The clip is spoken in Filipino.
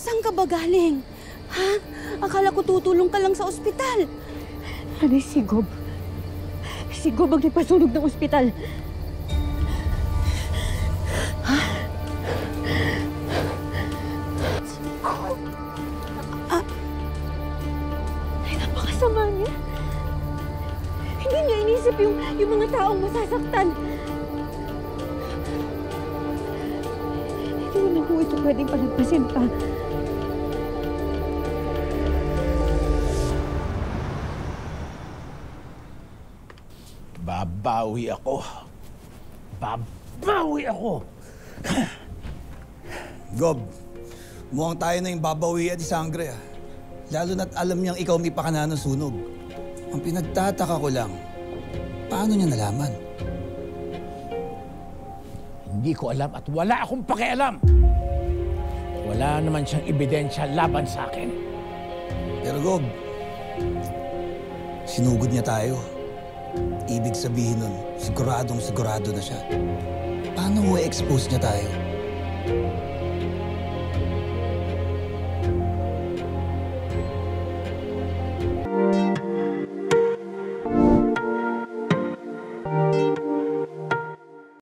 Saan ka ba galing? Ha? Akala ko tutulong ka lang sa ospital. Hanay, si Gob. Si Gob ang nagpasunog ng ospital. Ha? Si Gob? Ay, napakasama niya. Hindi niya inisip yung mga taong masasaktan. Hindi ko na po ito pwedeng palagpasin pa. Babawi ako. Babawi ako! Gob, mukhang tayo na yung babawian ni Sangre, ah. Lalo na't alam niyang ikaw may pakana ng sunog. Ang pinagtataka ko lang, paano niya nalaman? Hindi ko alam at wala akong pakialam. Wala naman siyang ebidensya laban sa akin. Pero Gob, sinugod niya tayo. Ibig sabihin nun, siguradong sigurado na siya. Paano mo i-expose niya tayo?